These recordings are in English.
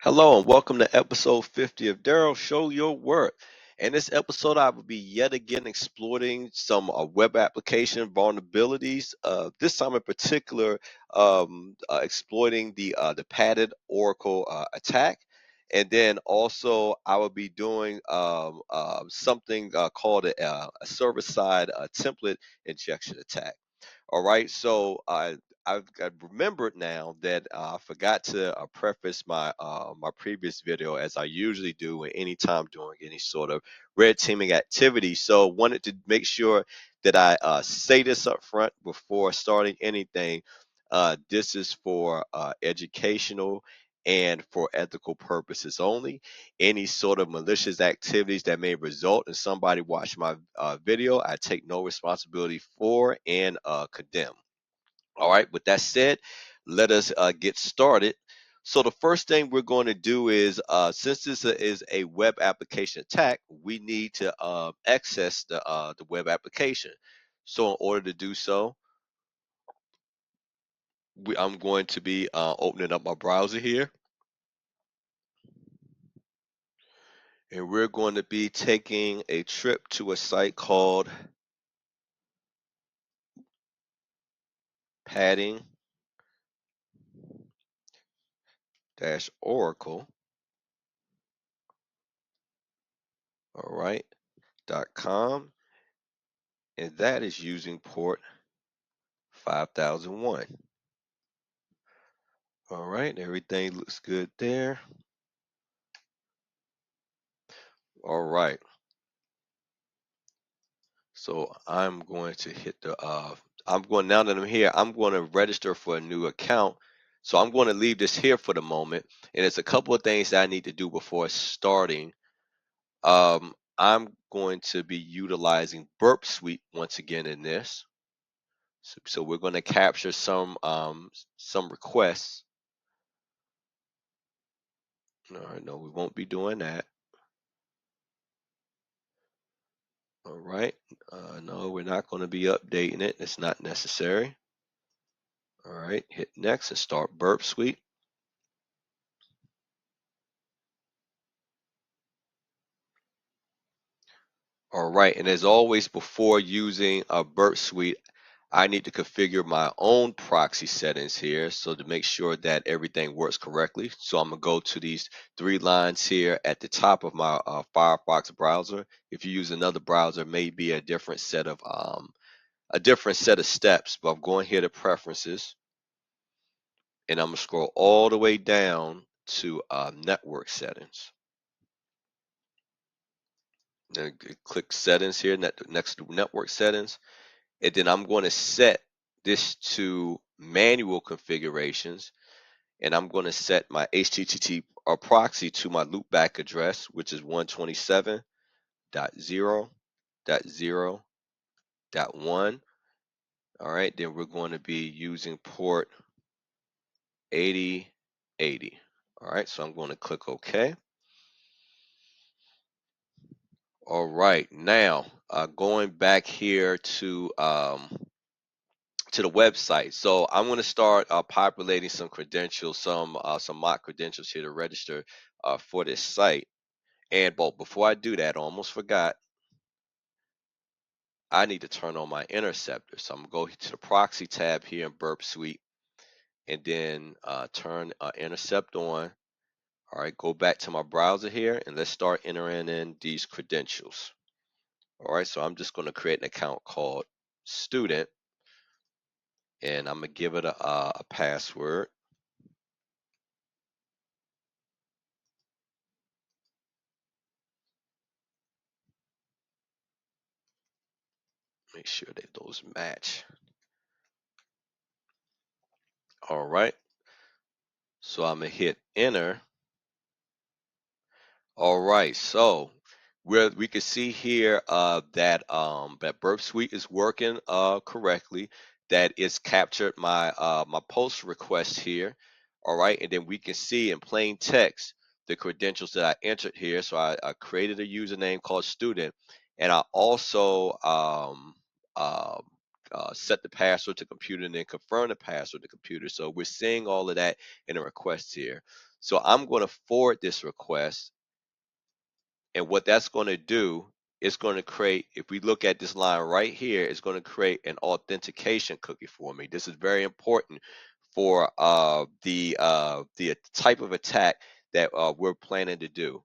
Hello and welcome to episode 50 of Daryl Show Your Work. In this episode, I will be yet again exploring some web application vulnerabilities. This time in particular, exploiting the padded Oracle attack. And then also, I will be doing something called a server-side template injection attack. All right, so I've remembered now that I forgot to preface my previous video as I usually do anytime doing any sort of red teaming activity. So wanted to make sure that I say this up front before starting anything. This is for educational and for ethical purposes only. Any sort of malicious activities that may result in somebody watching my video, I take no responsibility for and condemn. All right, with that said, let us get started. So the first thing we're going to do is, since this is a web application attack, we need to access the web application. So in order to do so, I'm going to be opening up my browser here, and we're going to be taking a trip to a site called padding-oracle, all right, .com, and that is using port 5001. All right, everything looks good there. All right, so I'm going to hit now that I'm here, I'm going to register for a new account. So I'm going to leave this here for the moment. And there's a couple of things that I need to do before starting. I'm going to be utilizing Burpsuite once again in this. So we're going to capture some requests. All right, no, we won't be doing that. All right. No, we're not going to be updating it. It's not necessary. All right. Hit next and start Burpsuite. All right. And as always, before using a Burpsuite, I need to configure my own proxy settings here. So to make sure that everything works correctly. So I'm going to go to these three lines here at the top of my Firefox browser. If you use another browser, it may be a different set of steps, but I'm going here to preferences, and I'm gonna scroll all the way down to network settings. Then click settings here, next to network settings, and then I'm going to set this to manual configurations, and I'm going to set my HTTP proxy to my loopback address, which is 127.0.0.1. All right, then we're going to be using port 8080. All right, so I'm going to click OK. All right, now going back here to the website. So I'm going to start populating some credentials, some mock credentials here to register for this site. And but before I do that, I almost forgot. I need to turn on my Interceptor. So I'm going to go to the proxy tab here in Burpsuite, and then turn Intercept on. All right, go back to my browser here, and let's start entering in these credentials. All right, so I'm just going to create an account called student, and I'm going to give it a password. Make sure that those match. All right, so I'm going to hit enter. All right, so we can see here that Burpsuite is working correctly. That it's captured my my post request here. All right, and then we can see in plain text the credentials that I entered here. So I created a username called student, and I also uh, set the password to computer and then confirm the password to computer. So we're seeing all of that in the request here. So I'm going to forward this request, and what that's going to do, it's going to create, if we look at this line right here, it's going to create an authentication cookie for me. This is very important for the type of attack that we're planning to do.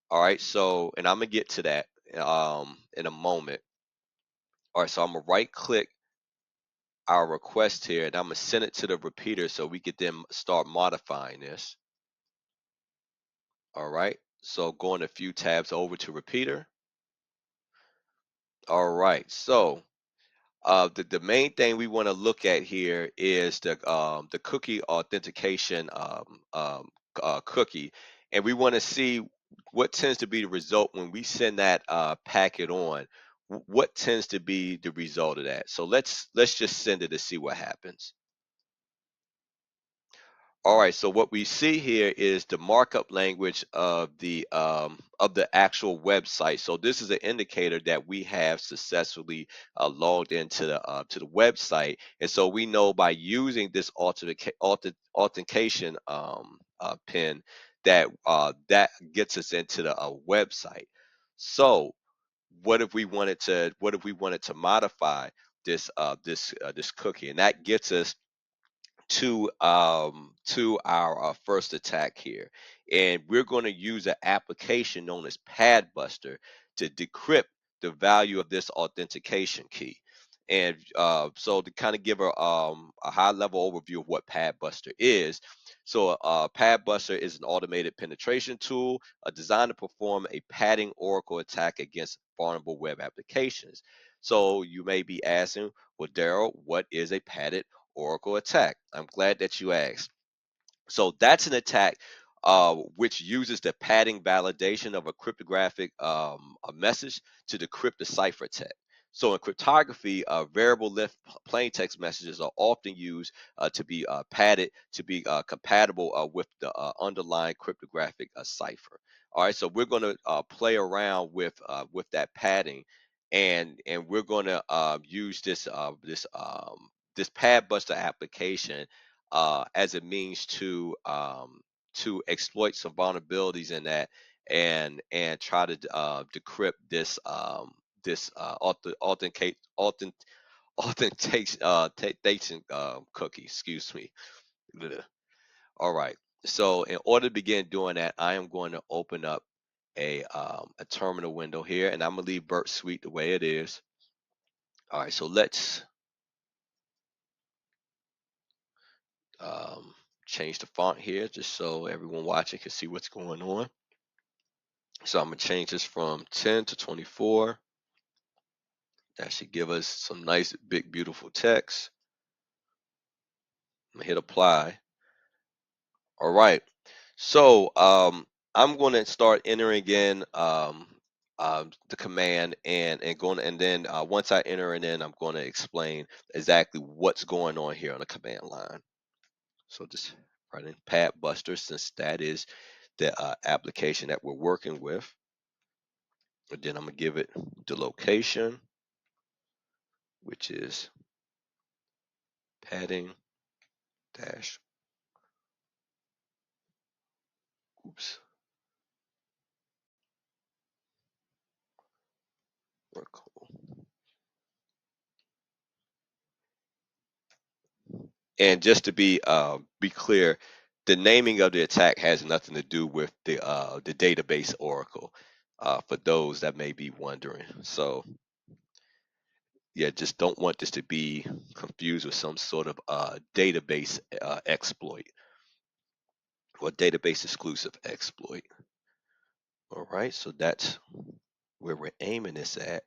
All right, so, and I'm gonna get to that in a moment. All right, so I'm gonna right click our request here, and I'm gonna send it to the repeater so we could then start modifying this. All right, so going a few tabs over to repeater. All right, so the main thing we want to look at here is the cookie authentication cookie, and we want to see what tends to be the result when we send that packet on. What tends to be the result of that? So let's just send it to see what happens. All right, so what we see here is the markup language of the actual website. So this is an indicator that we have successfully logged into the website, and so we know by using this authentication pin that that gets us into the website. So what if we wanted to modify this cookie, and that gets us to our first attack here, and we're going to use an application known as PadBuster to decrypt the value of this authentication key. And so to kind of give a high level overview of what PadBuster is, so PadBuster is an automated penetration tool designed to perform a padding oracle attack against vulnerable web applications. So you may be asking, well, Daryl, what is a padded Oracle attack? I'm glad that you asked. So that's an attack which uses the padding validation of a cryptographic a message to decrypt the ciphertext. So in cryptography, variable length plain text messages are often used to be padded to be compatible with the underlying cryptographic cipher. All right, so we're going to play around with that padding, and we're going to use this PadBuster application as a means to exploit some vulnerabilities in that, and try to decrypt this authentication cookie. Excuse me. Ugh. All right. So in order to begin doing that, I am going to open up a terminal window here, and I'm gonna leave Burpsuite the way it is. All right. So let's um, change the font here just so everyone watching can see what's going on. So I'm gonna change this from 10 to 24. That should give us some nice, big, beautiful text. I'm gonna hit apply. All right. So I'm going to start entering in the command, and going, and then once I enter it in, I'm going to explain exactly what's going on here on the command line. So just write in PadBuster, since that is the application that we're working with. And then I'm gonna give it the location, which is padding dash, oops, Oracle. And just to be clear, the naming of the attack has nothing to do with the database Oracle. For those that may be wondering, so yeah, just don't want this to be confused with some sort of database exploit or database exclusive exploit. All right, so that's where we're aiming this at.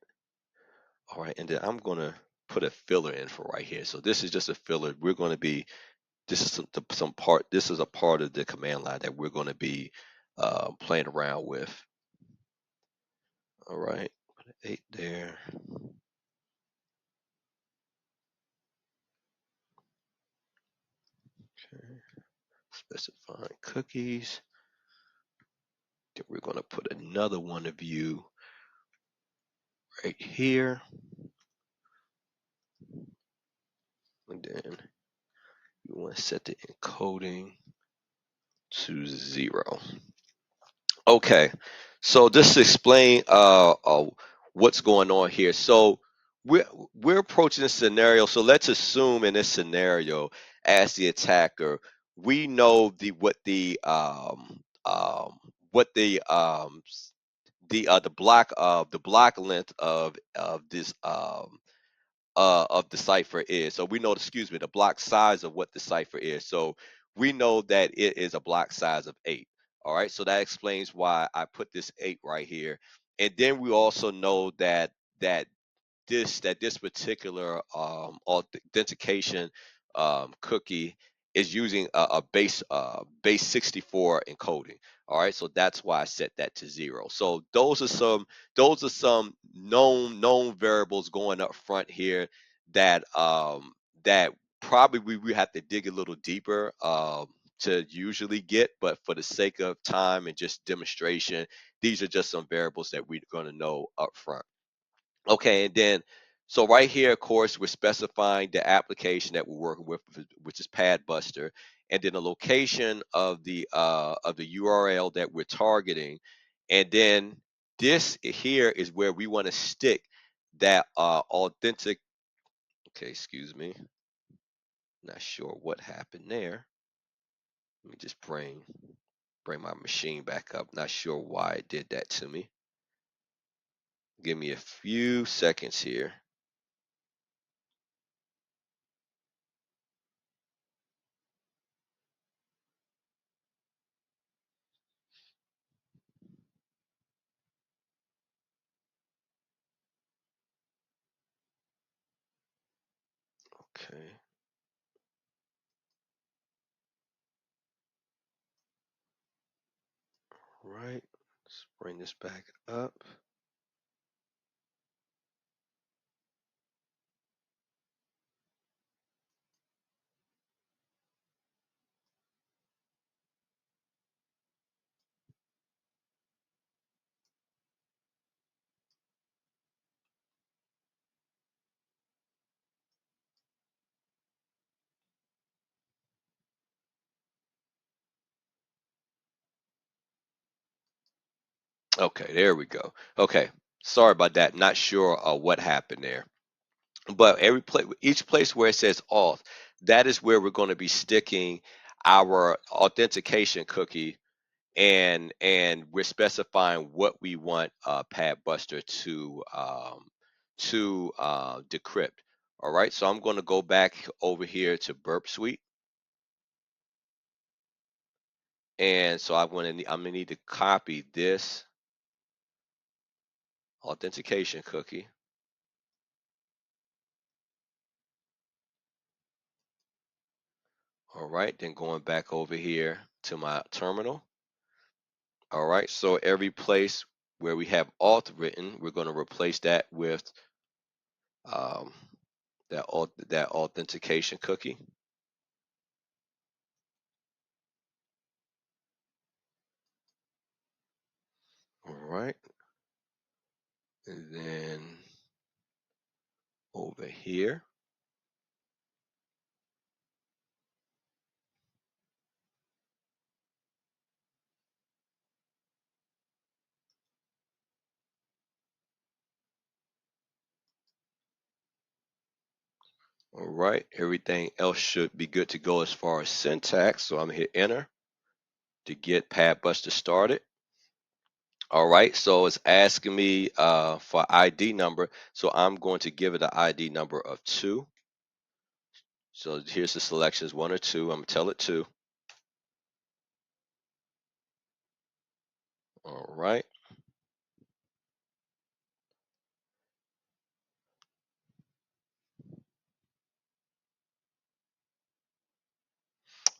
All right, and then I'm gonna put a filler in for right here. So this is just a filler. We're going to be, this is some part. This is a part of the command line that we're going to be playing around with. All right, put an 8 there. Okay, specifying cookies. Then we're going to put another one of you right here, and then you want to set the encoding to 0. Okay, so just to explain what's going on here. So we're we're approaching this scenario. So let's assume in this scenario, as the attacker, we know what the block length of the cipher is. So we know, excuse me, the block size of what the cipher is. So we know that it is a block size of 8. All right, so that explains why I put this 8 right here. And then we also know that this particular authentication cookie is using a base 64 encoding. All right, so that's why I set that to 0. So those are some known variables going up front here that probably we have to dig a little deeper to usually get, but for the sake of time and just demonstration, these are just some variables that we're going to know up front. Okay, and then so right here, of course, we're specifying the application that we're working with, which is PadBuster, and then the location of the URL that we're targeting, and then this here is where we want to stick that authentic. Okay, excuse me, not sure what happened there. Let me just bring my machine back up. Not sure why it did that to me. Give me a few seconds here. Okay. Right. Let's bring this back up. Okay, there we go. Okay. Sorry about that. Not sure what happened there. But each place where it says auth, that is where we're going to be sticking our authentication cookie, and we're specifying what we want PadBuster to decrypt. All right, so I'm going to go back over here to Burpsuite, and so I'm gonna need to copy this authentication cookie. All right, then going back over here to my terminal. All right, so every place where we have auth written, we're going to replace that with um, that authentication cookie. All right, and then over here. All right, everything else should be good to go as far as syntax. So I'm gonna hit enter to get PadBuster started. All right, so it's asking me for ID number. So I'm going to give it an ID number of 2. So here's the selections, 1 or 2. I'm gonna tell it 2. All right.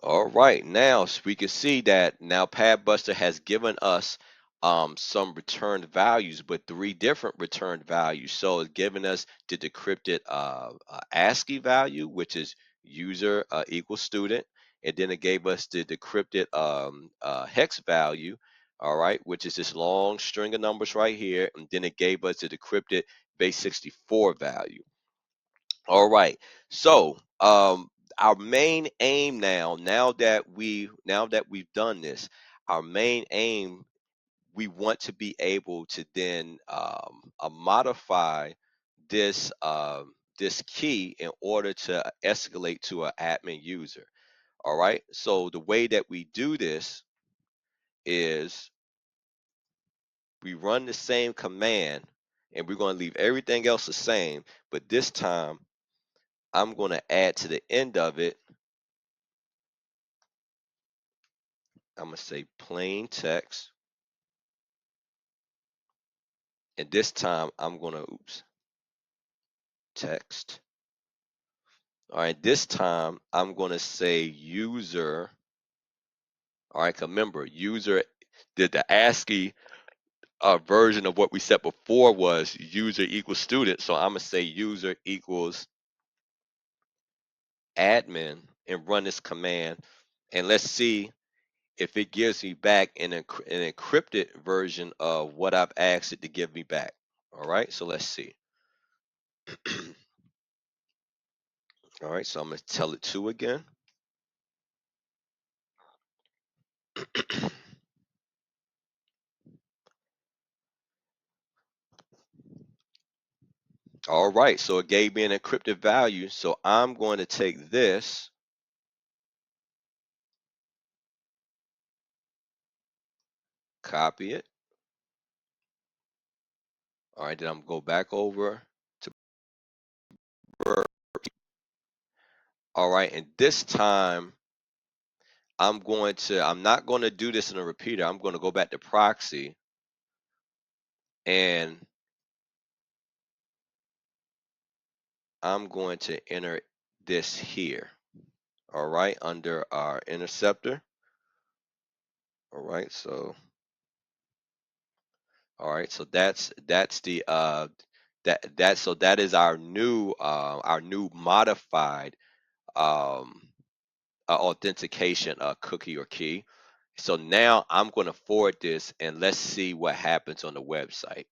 All right, now so we can see that now PadBuster has given us some returned values, but 3 different returned values. So it's given us the decrypted ASCII value, which is user equals student, and then it gave us the decrypted hex value, all right, which is this long string of numbers right here, and then it gave us the decrypted base 64 value. All right. So our main aim now that we've done this, our main aim, we want to be able to then modify this key in order to escalate to an admin user. All right. So the way that we do this is we run the same command, and we're going to leave everything else the same, but this time I'm going to add to the end of it, I'm going to say plain text, and this time I'm going to text. All right, this time I'm going to say user. All right, remember, user did the ASCII version of what we said before was user equals student. So I'm going to say user equals admin and run this command. And let's see if it gives me back an encrypted version of what I've asked it to give me back. All right, so let's see. All right, so I'm going to tell it to again. All right, so it gave me an encrypted value. So I'm going to take this, copy it. All right, then I'm going to go back over to Burp. All right, and this time I'm not going to do this in a repeater. I'm going to go back to proxy, and I'm going to enter this here. All right, under our interceptor. All right, so that's the that is our new modified um authentication cookie or key. So now I'm going to forward this, and let's see what happens on the website.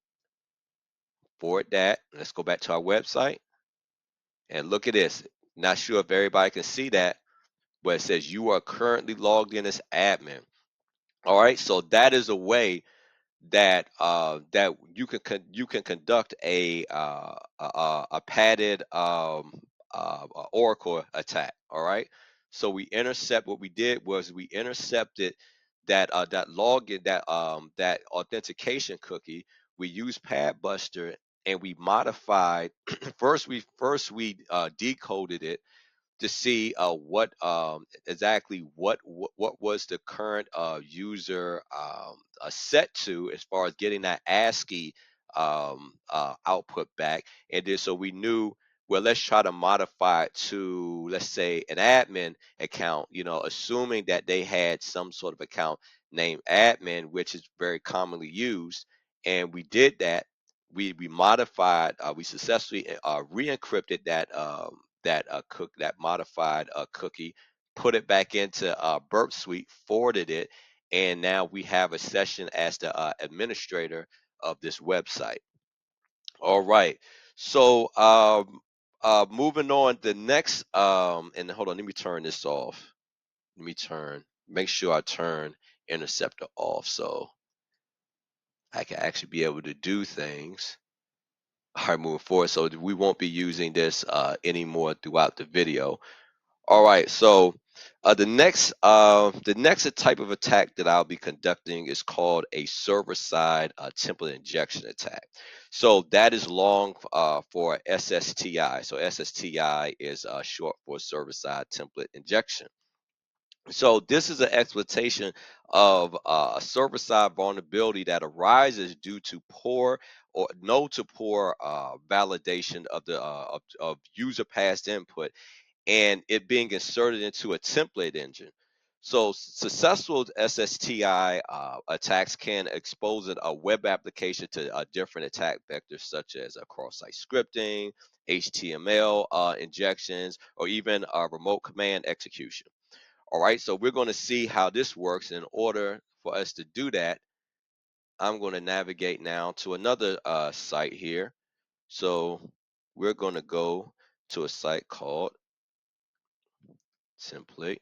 Forward that. Let's go back to our website and look at this. Not sure if everybody can see that, but it says you are currently logged in as admin. All right, so that is a way that you can conduct a padded oracle attack. All right, so what we did was we intercepted that login that authentication cookie. We used PadBuster, and we modified first we decoded it to see what exactly what was the current user set to as far as getting that ASCII output back, and then so we knew, well, let's try to modify it to, let's say, an admin account, assuming that they had some sort of account named admin, which is very commonly used, and we did that. We modified, we successfully re-encrypted that modified cookie, put it back into Burpsuite, forwarded it, and now we have a session as the administrator of this website. All right. So moving on, the next and hold on, let me turn this off. Make sure I turn Interceptor off so I can actually be able to do things. All right, moving forward. So we won't be using this anymore throughout the video. All right, so the next type of attack that I'll be conducting is called a server-side template injection attack. So that is long for SSTI. So SSTI is short for server-side template injection. So this is an exploitation of a server-side vulnerability that arises due to poor or no to poor validation of the of user past input, and it being inserted into a template engine. So successful SSTI attacks can expose a web application to different attack vectors such as cross-site scripting, HTML injections, or even remote command execution. All right, so we're going to see how this works. In order for us to do that, I'm going to navigate now to another site here. So we're going to go to a site called template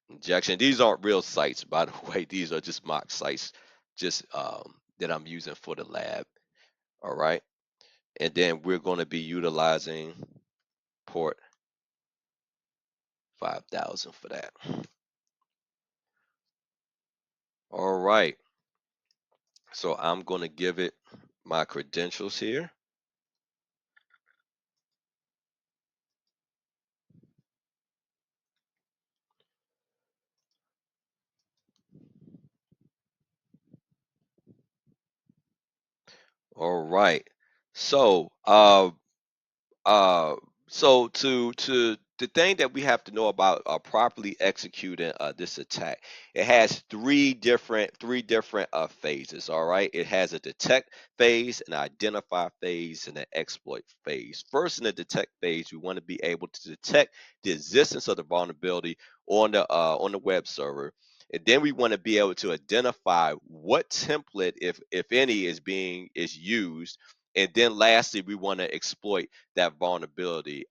injection. These aren't real sites, by the way. These are just mock sites, just that I'm using for the lab. All right, and then we're going to be utilizing port 5000 for that. All right, so I'm going to give it my credentials here. All right, so uh to the thing that we have to know about properly executing this attack, it has three different phases. All right, it has a detect phase, an identify phase, and an exploit phase. First, in the detect phase, we want to be able to detect the existence of the vulnerability on the web server, and then we want to be able to identify what template, if any, is used, and then lastly we want to exploit that vulnerability.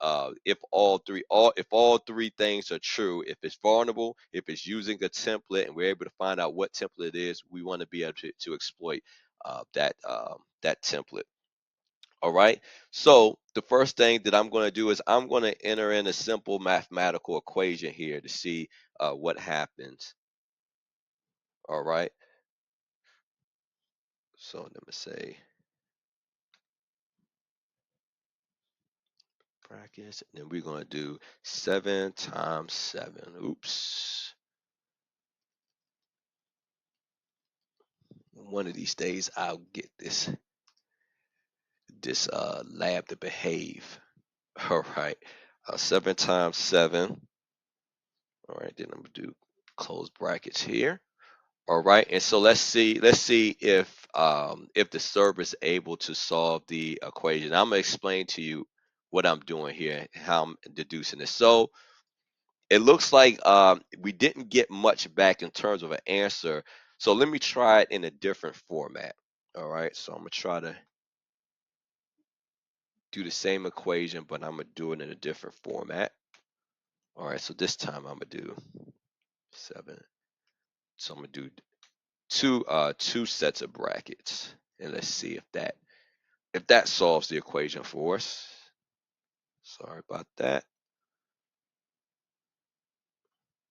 If all three things are true, if it's vulnerable, if it's using a template, and we're able to find out what template it is, we want to be able to exploit that template. All right. So the first thing that I'm going to do is I'm going to enter in a simple mathematical equation here to see what happens. All right. So let me say brackets, and then we're going to do 7 times 7. Oops. One of these days I'll get this lab to behave. All right. 7 times 7. All right, then I'm gonna do close brackets here. All right, and so let's see if the server is able to solve the equation. I'm gonna explain to you what I'm doing here, how I'm deducing this. So it looks like we didn't get much back in terms of an answer. So let me try it in a different format. All right, so I'm gonna try to do the same equation, but I'm gonna do it in a different format. All right, so this time I'm gonna do 7. So I'm gonna do two sets of brackets, and let's see if that solves the equation for us. Sorry about that.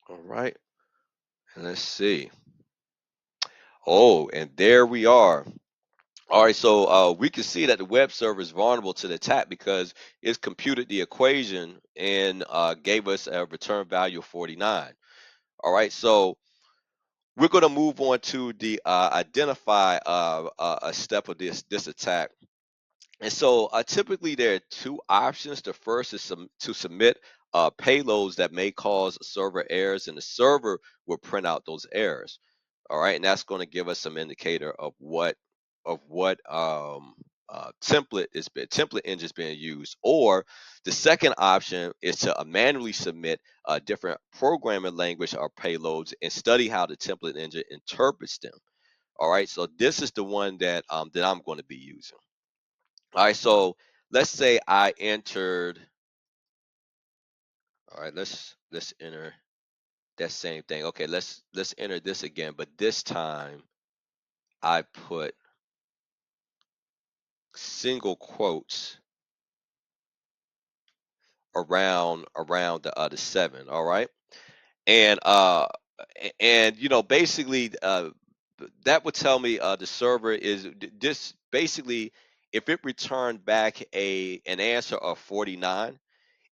All right, and let's see. Oh, and there we are. All right, so we can see that the web server is vulnerable to the attack because it's computed the equation and gave us a return value of 49. All right, so we're going to move on to the identify a step of this attack. And so typically there are two options. The first is to submit payloads that may cause server errors, and the server will print out those errors. All right, and that's going to give us some indicator of what template engine is being used. Or the second option is to manually submit a different programming language or payloads and study how the template engine interprets them. All right, so this is the one that I'm going to be using. All right, so let's say I entered. All right, let's enter that same thing. Okay, let's enter this again, but this time I put single quotes around the 7. All right, and basically that would tell me the server is this basically, if it returned back an answer of 49,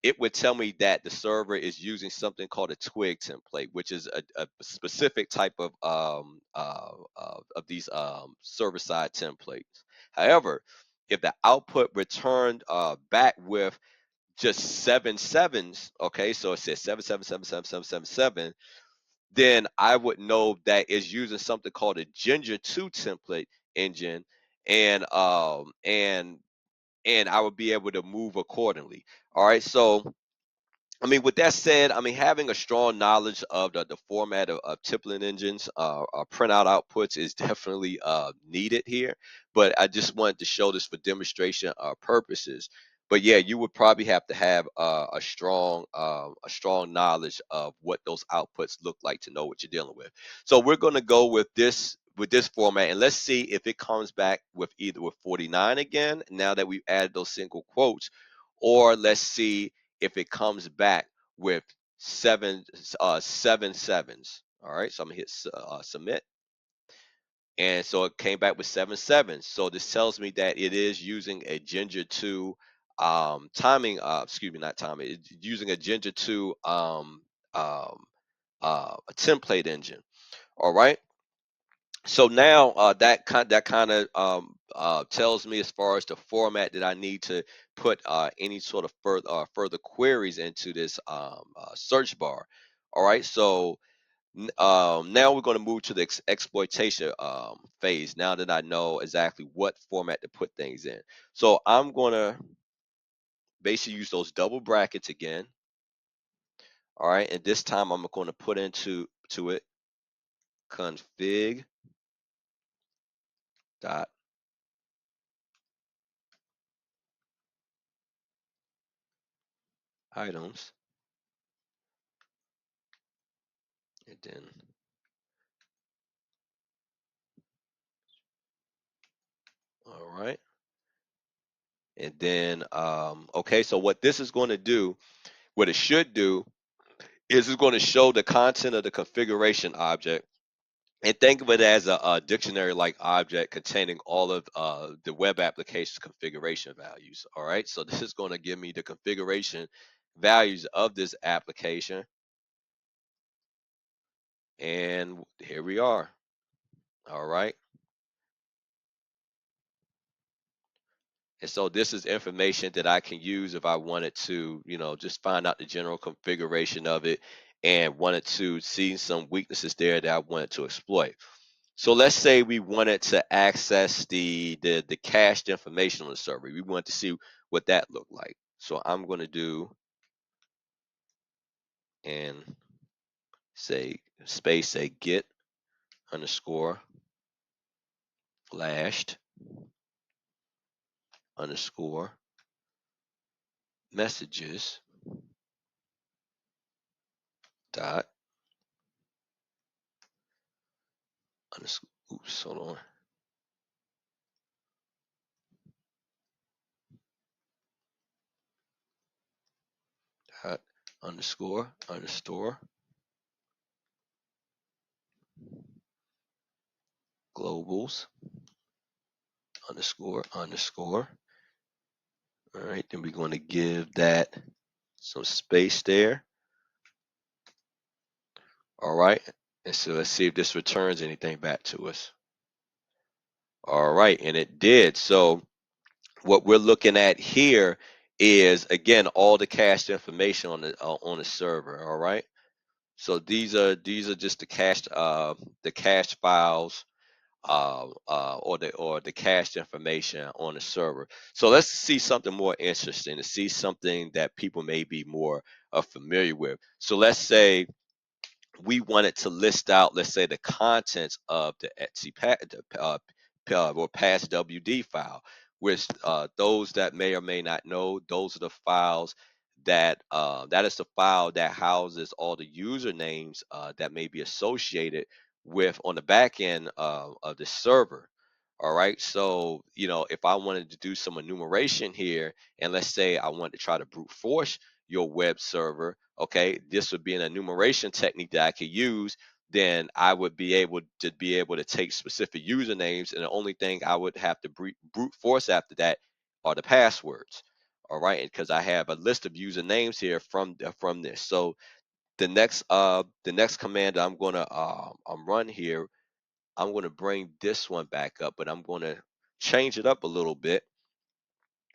it would tell me that the server is using something called a twig template, which is a specific type of these server side templates. However, if the output returned back with just 7 sevens, okay, so it says 7 7 7 7 7 7 7, then I would know that it's using something called a Ginger 2 template engine, and I would be able to move accordingly. All right, so I mean, with that said, I mean, having a strong knowledge of the format of template engines, printout outputs is definitely needed here. But I just wanted to show this for demonstration purposes. But yeah, you would probably have to have a strong knowledge of what those outputs look like to know what you're dealing with. So we're going to go with this format, and let's see if it comes back with either with 49 again, now that we've added those single quotes, or let's see if it comes back with seven sevens. All right, so I'm gonna hit submit. And so it came back with 7 sevens. So this tells me that it is using a Ginger 2 timing, excuse me, not timing, it's using a Ginger 2 um, a template engine. All right. So now that kind of tells me as far as the format that I need to put any sort of further queries into this search bar. All right. So now we're going to move to the exploitation phase. Now that I know exactly what format to put things in, so I'm going to basically use those double brackets again. All right, and this time I'm going to put into it config dot items, and then all right, and then okay. So what this is going to do, what it should do, is it's going to show the content of the configuration object. And think of it as a dictionary-like object containing all of the web application's configuration values. All right, so this is going to give me the configuration values of this application, and here we are. All right, and so this is information that I can use if I wanted to, just find out the general configuration of it and wanted to see some weaknesses there that I wanted to exploit. So let's say we wanted to access the cached information on the server. We want to see what that looked like. So I'm going to do and say space say get underscore flashed underscore messages dot underscore oops hold on dot underscore globals underscore. All right, then we're going to give that some space there. All right, and so let's see if this returns anything back to us. All right, and it did. So what we're looking at here is again all the cached information on the server. All right, so these are just the cached files or the cached information on the server. So let's see something more interesting, to see something that people may be more familiar with. So let's say we wanted to list out, let's say, the contents of the or past WD file, which those that may or may not know, those are the files that is the file that houses all the usernames that may be associated with on the back end of the server. All right, so if I wanted to do some enumeration here, and let's say I wanted to try to brute force your web server, okay, this would be an enumeration technique that I could use. Then I would be able to take specific usernames, and the only thing I would have to brute force after that are the passwords. All right, because I have a list of usernames here from this. So the next command I'm gonna run here, I'm gonna bring this one back up, but I'm gonna change it up a little bit.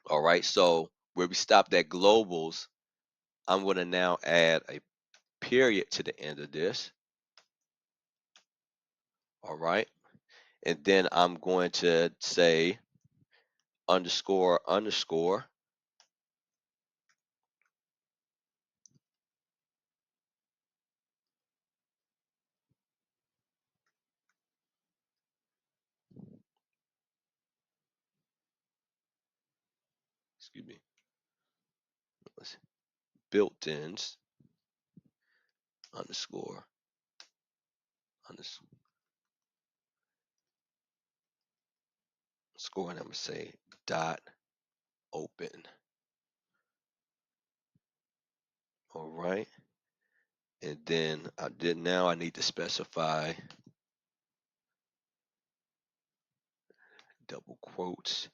All right, so where we stopped at globals, I'm gonna now add a period to the end of this. All right. And then I'm going to say underscore, excuse me. built-ins underscore and I'm gonna say dot open. All right, and then now I need to specify double quotes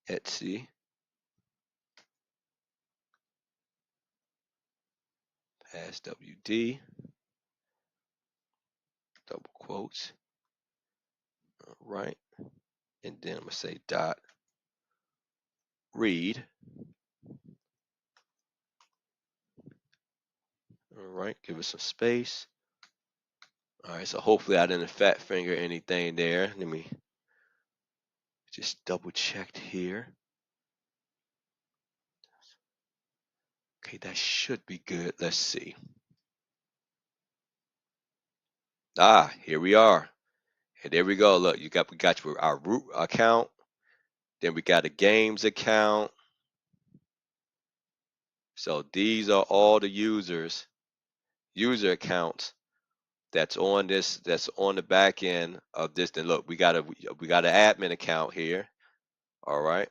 ASCII pass WD double quotes. All right, and then I'm gonna say dot read. All right, give it some space. All right, so hopefully I didn't fat finger anything there. Let me just double check here. Okay, that should be good. Let's see. Here we are. And there we go. Look, we got our root account. Then we got a games account. So these are all the user accounts that's on the back end of this. Then look, we got an admin account here. All right.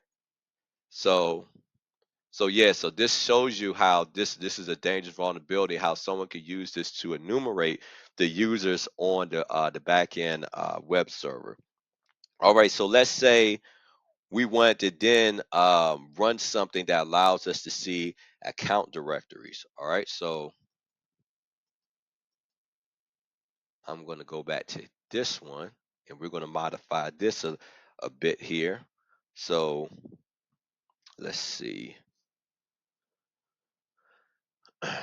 So yeah, so this shows you how this is a dangerous vulnerability, how someone could use this to enumerate the users on the back end web server. All right, so let's say we want to then run something that allows us to see account directories. All right, so I'm going to go back to this one and we're going to modify this a bit here. So let's see.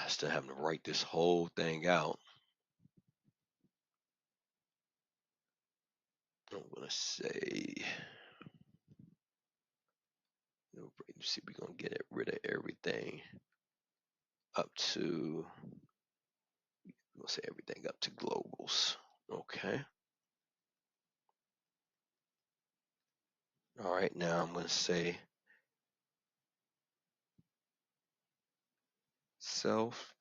Still having to write this whole thing out. I'm going to say, let's see, we're going to get rid of everything up to, we'll say everything up to globals. Okay. All right, now I'm going to say self.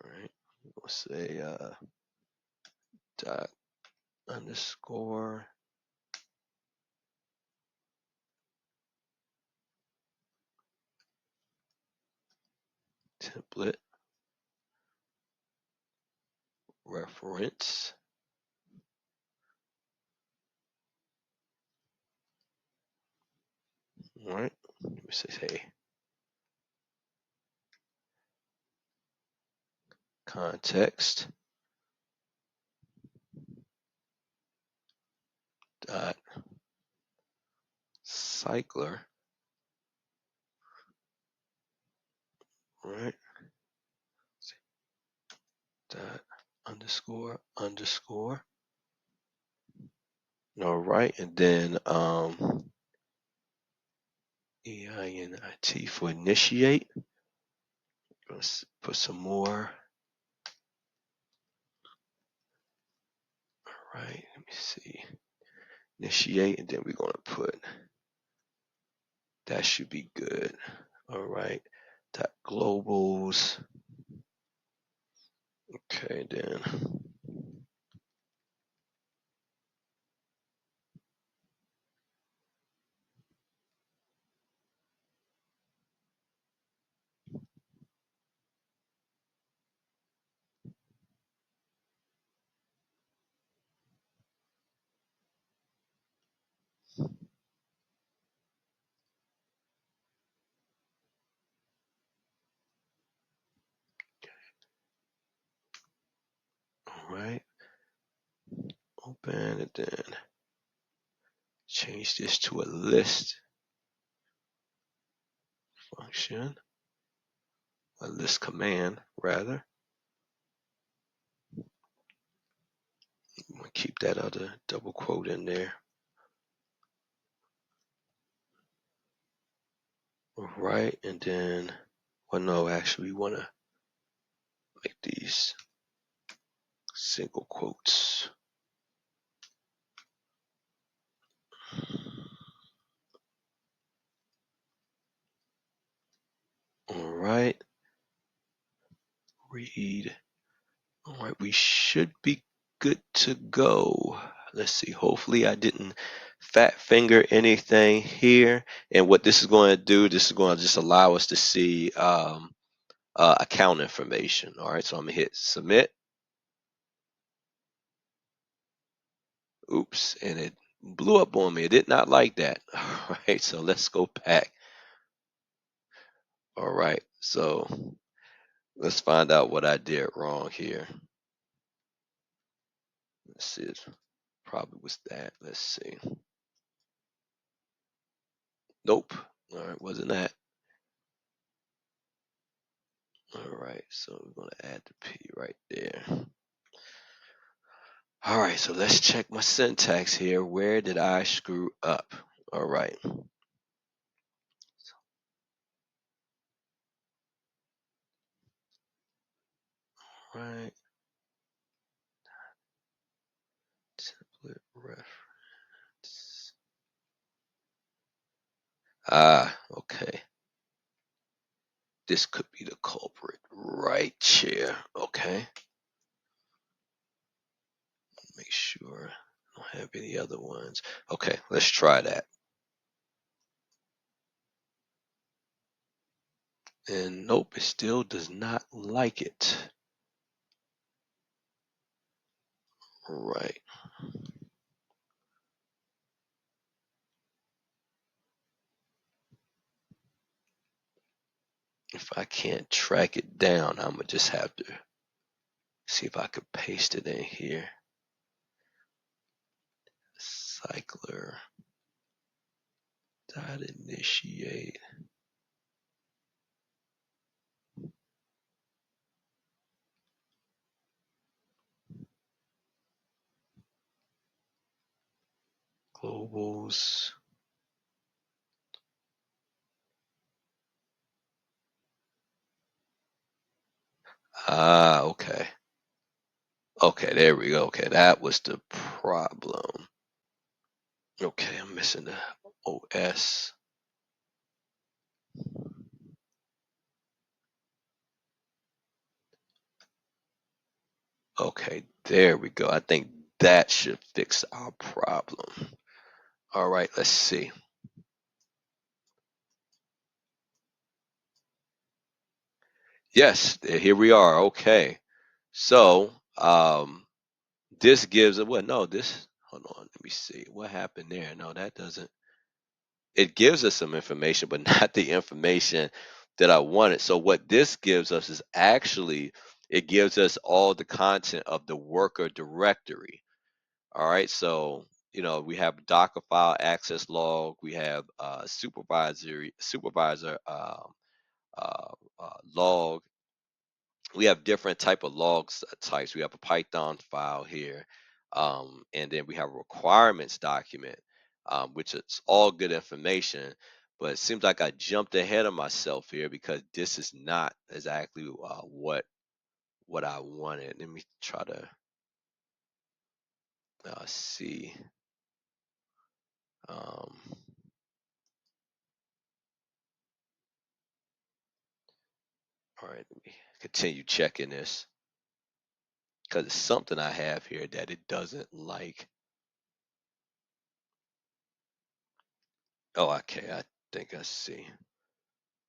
All right, we'll say dot underscore template reference. All right, we say hey, context dot cycler. All right, dot underscore. All right, and then EINIT for initiate. Let's put some more. All right, let me see. Initiate, and then we're going to put, that should be good. All right, dot globals. Okay, then. All right, open, and then change this to a list function, a list command rather. I'm gonna keep that other double quote in there. All right, and then, well, no, actually, we want to make these single quotes. right. Read. All right, we should be good to go. Let's see. Hopefully I didn't fat finger anything here. And what this is going to do, this is going to just allow us to see account information. All right, so I'm gonna hit submit. Oops, and it blew up on me. It did not like that. All right, so let's go back. All right, so let's find out what I did wrong here. Let's see, it probably was that. Let's see. Nope. All right, wasn't that. All right, so we're gonna add the P right there. All right, so let's check my syntax here. Where did I screw up? All right. Right. Template reference. Ah, okay. This could be the culprit right here. Okay. Make sure I don't have any other ones. Okay, let's try that. And nope, it still does not like it. Right. If I can't track it down, I'm gonna just have to see if I could paste it in here. Cycler dot initiate. Globals. Ah, okay. Okay, there we go. Okay, that was the problem. Okay, I'm missing the OS. Okay, there we go. I think that should fix our problem. All right, let's see. Yes, here we are. Okay. So, this gives a well, no, this hold on, let me see. What happened there? No, that doesn't. It gives us some information, but not the information that I wanted. So what this gives us is actually it gives us all the content of the worker directory. All right, so we have Docker file access log, we have supervisor log. We have different type of logs types. We have a Python file here, and then we have a requirements document, which is all good information. But it seems like I jumped ahead of myself here because this is not exactly what I wanted. Let me try to see. Um, all right, let me continue checking this because it's something I have here that it doesn't like. Oh, okay, I think I see.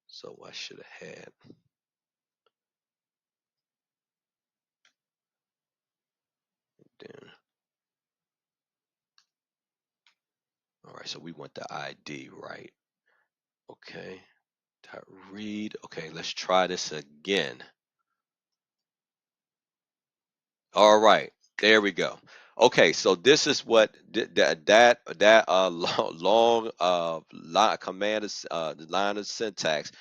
So I should have had. Then, all right, so we want the ID, right? Okay, dot read. Okay, let's try this again. All right, there we go. Okay, so this is what that long line command is the line of syntax.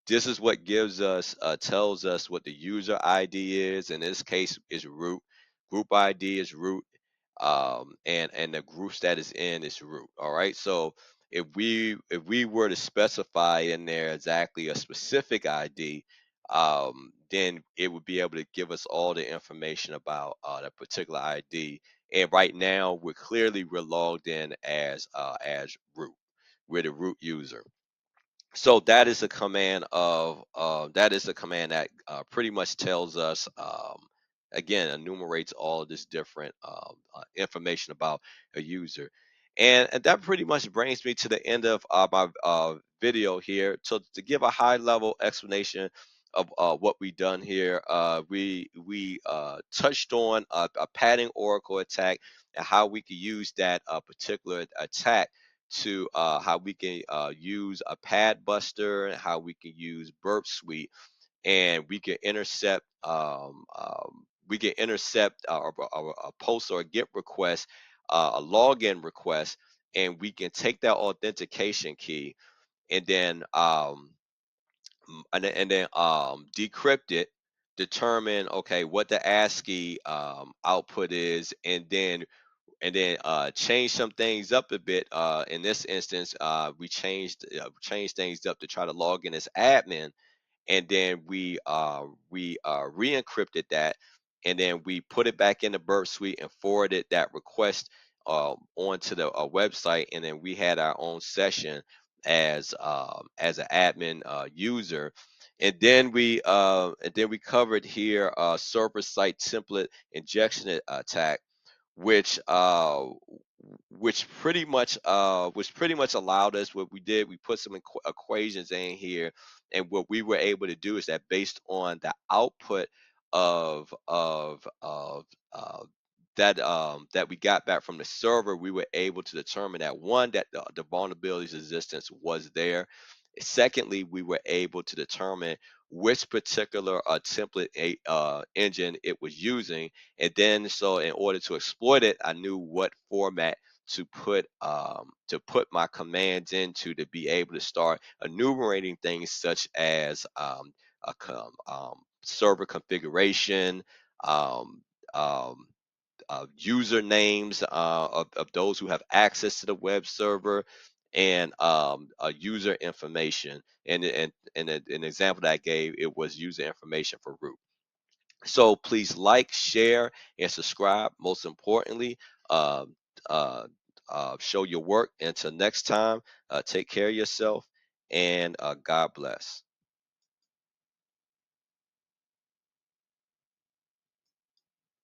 This is what gives us tells us what the user ID is. In this case, is root. Group ID is root, and the groups that is in is root. All right. So if we were to specify in there exactly a specific ID, then it would be able to give us all the information about that particular ID. And right now, we're logged in as root. We're the root user. So that is a command of that is a command that pretty much tells us again, enumerates all of this different information about a user. And that pretty much brings me to the end of my video here. So to give a high level explanation of what we've done here, we touched on a padding oracle attack and how we could use that particular attack to how we can use a PadBuster and how we can use Burpsuite, and we can intercept a post or a GET request, a login request, and we can take that authentication key and then decrypt it, determine okay what the ASCII output is, and then change some things up a bit. In this instance, we changed things up to try to log in as admin, and then we re-encrypted that, and then we put it back in the Burp Suite and forwarded that request onto the website, and then we had our own session as an admin user. And then we covered here server side template injection attack, which which pretty much allowed us, what we did, we put some equations in here, and what we were able to do is that based on the output of that we got back from the server, we were able to determine that one, that the vulnerability's existence was there. Secondly, we were able to determine which particular template engine it was using, and then so in order to exploit it, I knew what format to put my commands into to be able to start enumerating things such as server configuration, um, um, usernames of those who have access to the web server, and user information. An example that I gave, it was user information for root. So please like, share, and subscribe. Most importantly, uh, uh, show your work. Until next time, take care of yourself, and God bless.